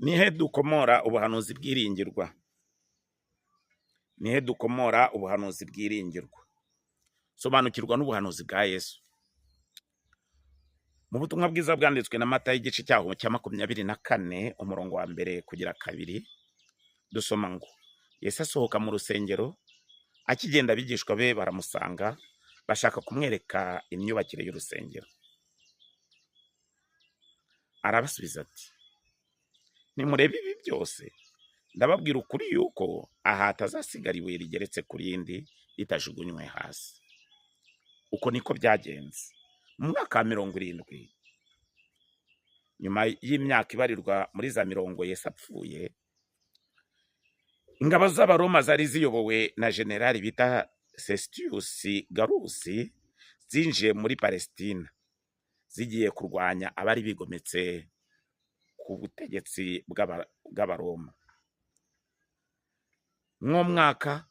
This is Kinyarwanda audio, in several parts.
Nihe dukomora ubuhanuzi bwiringirwa? Nihe dukomora ubuhanuzi bwiringirwa? Sobanukirwa n'ubuhanuzi bwa Yesu. Mu butumwa bwiza bwanditswe na Matayo igice cyaho cya 24 umurongo wa mbere kugira kabiri, dusoma ngo Yesu asohoka mu rusengero, akigenda abigishwa be baramusanga, bashaka kumwereka imyubakire y'urusengero. Arabasubiza ati, nimurebe ibi byose, ndababwira ukuri yuko aha hatazasigara ibuye rigeretse ku rindi ritajugunywe hasi. Uko niko byagenze mu mwaka wa 70, nyuma y'imyaka ibarirwa muri za 70 Yesu apfuye, ingabo z'Abaroma zari ziyobowe na generali bita Sestius Gallus zinjiye muri Palestina, zigiye kurwanya abari bigometse ku butegetsi bw'Abaroma. Mwo mwaka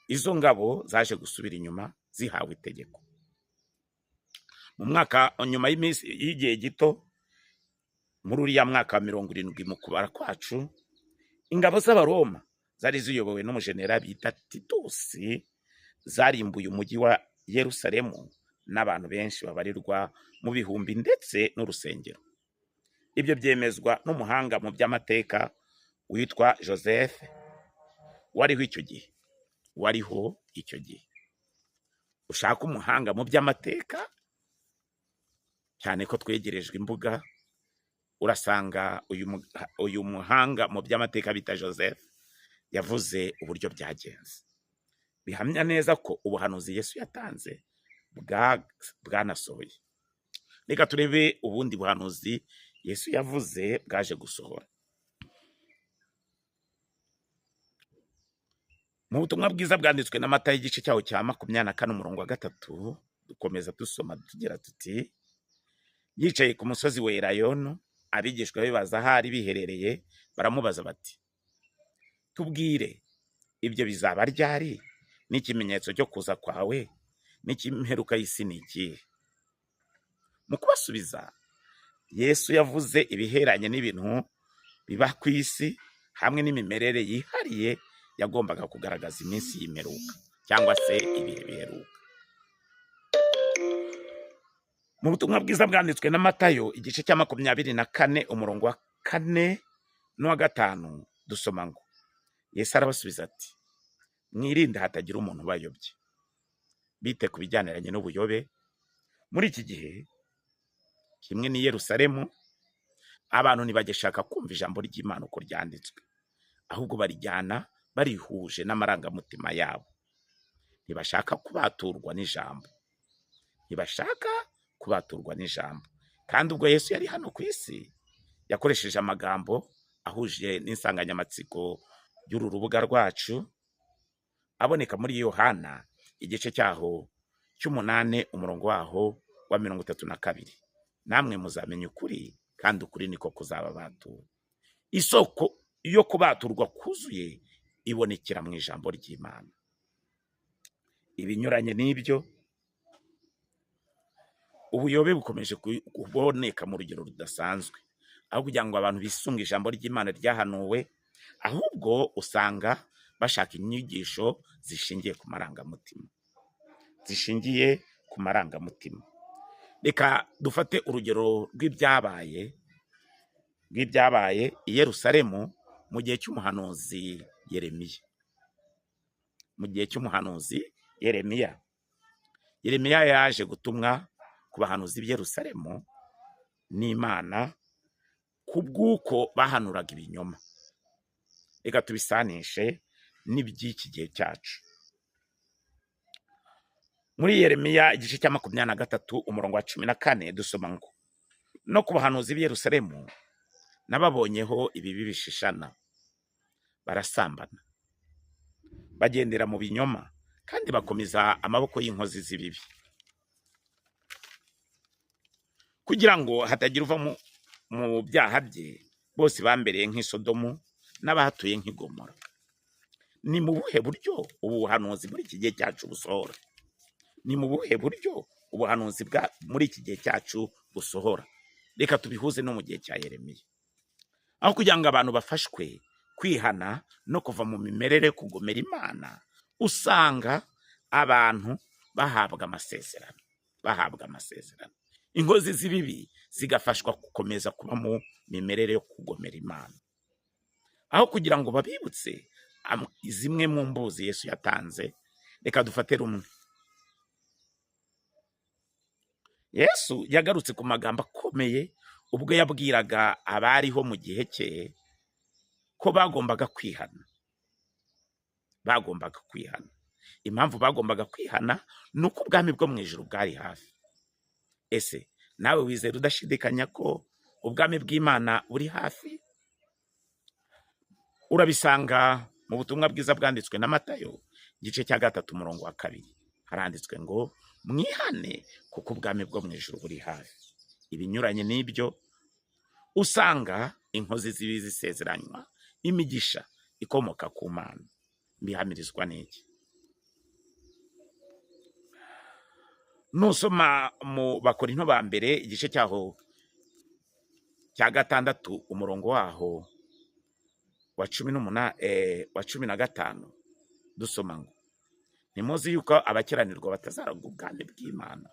izo ngabo zaje gusubira inyuma zihawe itegeko. Mu mwaka nyuma y'igihe gito, muri uriya mwaka wa 70 mu kubara kwacu, ingabo z'Abaroma zari ziyobowe n'umujenerali bita Titus zarimbuye umujyi wa Yerusalemu n'abantu benshi babarirwa mu bihumbi ndetse n'urusengero. Ibyo byemezwa n'umuhanga mu by'amateka witwa Joseph wariho icyo gihe. Ushaka umuhanga mu by'amateka, cyane ko twegerejwe imbuga, urasanga uyu muhanga mu by'amateka bita Joseph yavuze uburyo byagenze. Bihamya neza ko ubuhanuzi Yesu yatanze bwanasohoye. Reka turebe ubundi buhanuzi Yesu yavuze bwaje gusohora. Mu butumwa bwiza bwanditswe na Matayo igice cyaho cya 24 umurongo wa 3, dukomeza dusoma tugira tuti, yicaye ku musozi wa Elayono, abigishwa be baza ahari biherereye, baramubaza bati, tubwire, ibyo bizaba ryari? N'ikimenyetso cyo kuza kwawe n'ikimperuka y'isi ni ikihe? Mu kubasubiza, Yesu yavuze ibiheranye n'ibintu biba ku isi hamwe n'imimerere yihariye yagombaga kugaragaza iminsi y'imperuka cyangwa se ibihe biheruka. Mu butumwa bwiza bwanditswe na Matayo igice cya 24 umurongo wa 4 n'uwa 5, dusoma ngo Yesu arabasubiza ati, mwirinde hatagira umuntu ubayobye. Bite ku bijyaniranye n'ubuyobe. Muri iki gihe, kimwe ni Yerusalemu, abantu ntibagishaka kumva ijambo ry'Imana uko ryanditswe, ahubwo barijyana barihuje n'amarangamutima yabo. Ntibashaka kubaturwa n'ijambo. Kandi ubwo Yesu yari hano ku isi, yakoresheje amagambo ahuje n'insanganyamatsiko y'uru rubuga rwacu, aboneka muri Yohana igice cyaho cy'8 umurongo waho wa 32. Namwe muzamenya ukuri, kandi ukuri niko kuzababatura. Isoko yo kubaturwa kuzuye ibonekera mu ijambo ry'Imana. Ibinyuranye n'ibyo, ubuyobe bukomeje kuboneka mu rugero rudasanzwe, aho kugira ngo abantu bisunga ijambo ry'Imana ryahanuwe, ahubwo usanga bashaka inyigisho zishingiye ku marangamutima. Reka dufate urugero rw'ibyabaye i Yerusalemu mu gihe cy'umuhanuzi Yeremiya. Yeremiya yaje gutumwa ku bahanuzi b'i Yerusalemu n'Imana kubw'uko bahanuraga ibinyoma. Reka tubisanishe n'iby'iki gihe cyacu. Muri Yeremiya igice cya 23 umurongo wa 14, dusoma ngo, no ku bahanuzi b'i Yerusalemu nababonyeho ibibi bishishana, barasambana, bagendera mu binyoma, kandi bakomeza amaboko y'inkozi z'ibibi, kugira ngo hatagira uva mu byaha bye. Bose bambereye nk'isodomu n'abahatuye nk'igomora. Ni mu buhe buryo ubuhanuzi muri iki gihe cyacu busohora? Muri iki gihe cyacu busohora? Reka tubihuze no mu gihe cya Yeremiya. aho kugira ngo abantu bafashwe kwihana no kuva mu mimerere yo kugomera Imana, usanga abantu bahabwa amasezerano, inkozi z'ibibi zigafashwa gukomeza kuba mu mimerere yo kugomera Imana, aho kugira ngo babibutse zimwe mu mbuzi Yesu yatanze. Reka dufate rumwe. Yesu yagarutse ku magambo akomeye ubwo yabwiraga abariho mu gihe cye ko bagombaga kwihana. Impamvu bagombaga kwihana ni uko ubwami bwo mu ijuru bwari hafi. Ese nawe wizera udashidikanya ko ubwami bw'Imana buri hafi? Urabisanga mu butumwa bwiza bwanditswe na Matayo igice cya 3 umurongo wa 2. Haranditswe ngo mwihane kuko ubwami bwo mu ijuru buri hafi. Ibinyuranye n'ibyo, usanga inkozi z'ibibi zisezeranywa imigisha ikomoka ku Mana. Mbihamirizwa n'iki? Nusoma mu Bakorinto ba mbere igice cyaho cya 6 umurongo waho wa 15 dusoma ngo nimuzi yuko abakiranirwa batazaragwa ubwami bw'Imana.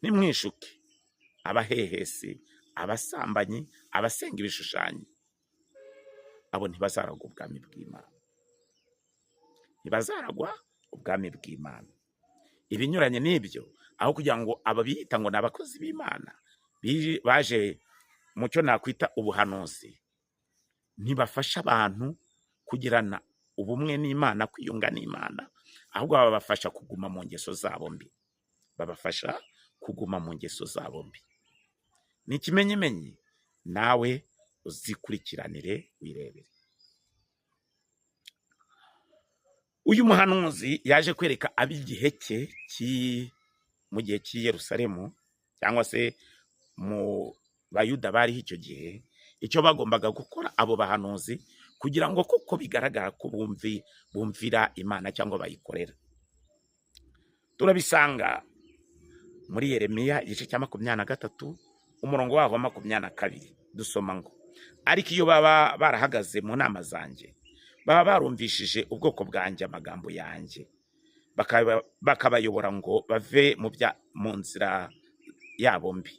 Nimwishuke abahehesi, abasambanyi, abasenga ibishushanyo, abo ntibazaragwa ubwami bw'Imana. Ibinyuranye n'ibyo, aho kugira ngo ababiyita ngo n'abakozi b'Imana baje mu cyo nakwita ubuhanuzi, ntibafasha abantu kugirana ubumwe n'Imana, kwiyunga n'Imana, ahubwo babafasha kuguma mu ngeso zabo mbi. Ni ikimenyimenyi, nawe uzikurikiranire wirebere. Uyu muhanuzi yaje kwereka ab'igihe cye mu gihe cy'i Yerusalemu, cyangwa se mu Bayuda bariho icyo gihe, icyo bagombaga gukora abo bahanuzi kugira ngo koko bigaragara ko bumvira Imana cyangwa bayikorera. Turabisanga muri Yeremiya igice cya 23 umurongo waho wa 22. Dusoma ngo ariko iyo baba barahagaze mu nama zanjye, baba barumvishije ubwoko bwanjye amagambo yanjye, bakabayobora ngo bave mu nzira yabo mbi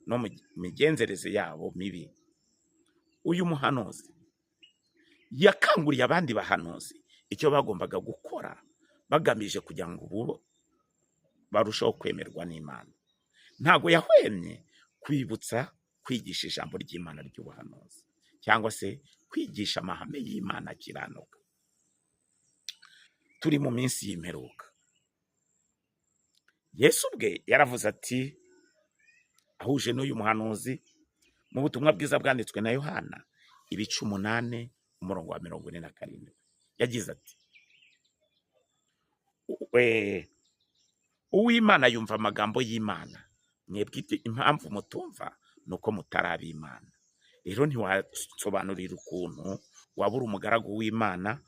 no mu migenzereze yabo mibi. Uyu muhanuzi yakanguriye abandi bahanuzi icyo bagombaga gukora bagamije kugira ngo barushaho kwemerwa n'Imana. Ntago yahwemye kwibutsa kwigisha ijambo ry'Imana ry'ubuhanuzi, cyangwa se kwigisha amahame y'Imana akiranuka. Turi mu minsi y'imperuka. Yesu ubwe yaravuze ati, ahuje n'uyu muhanuzi mu butumwa bwiza bwanditswe na Yohana ibice 8 umurongo wa 47, yagize ati, uw'Imana yumva amagambo y'Imana, mwebwe impamvu mutumva nuko mutarabi Imana. Rero ntiwasobanurira ukuntu wabura umugaragu w'Imana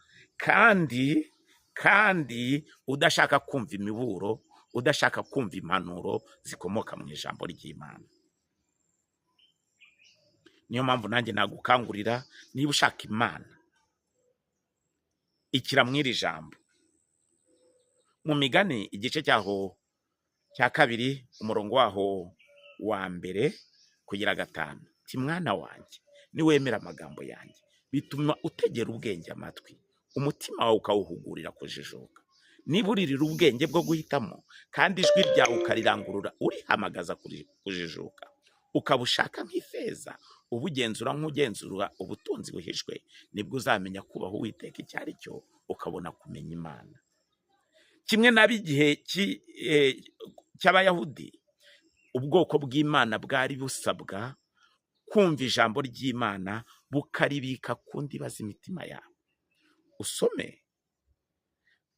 kandi udashaka kumva imiburo, udashaka kumva impanuro zikomoka mu ijambo ry'Imana. Niyo mpamvu nanjye nagukangurira, niba ushaka Imana, ikira mw'iri jambo. Mu Migani igice cyaho cya 2 umurongo waho wa 1 kugira 5, ti mwana wanjye niwemera amagambo yanjye bituma utegera ubwenge amatwi, umutima wawe ukawuhugurira kujijuka. Niba uririra ubwenge bwo guhitamo kandi ijwi ryawe ukarirangurura urihamagaza kujijuka, ukabushaka nk'ifeza, ubugenzura nk'ugenzura ubutunzi buhishwe, nibwo uzamenya kubaha Uwiteka icyo ari cyo, ukabona kumenya Imana. Kimwe n'ab'igihe cy'Abayahudi, ubwoko bw'Imana bwari busabwa kumva ijambo ry'Imana bukaribika ku ndiba z'imitima yabo. Usome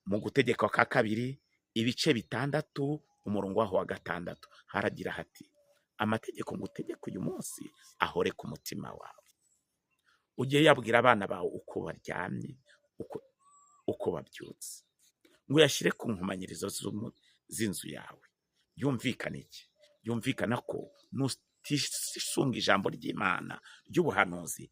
mu Gutegeka kwa 2 ibice 6 umurongo waho wa 6, haragira hati, amategeko ngutegeka uyu munsi ahore ku mutima wawe. Ujye yabwira abana bawe uko baryamye, uko babyutse, ngo yashyire ku nkomanyirizo z'inzu yawe. Yumvikana iki? Yumvikana ko kutisunga ijambo ry'Imana ry'ubuhanuzi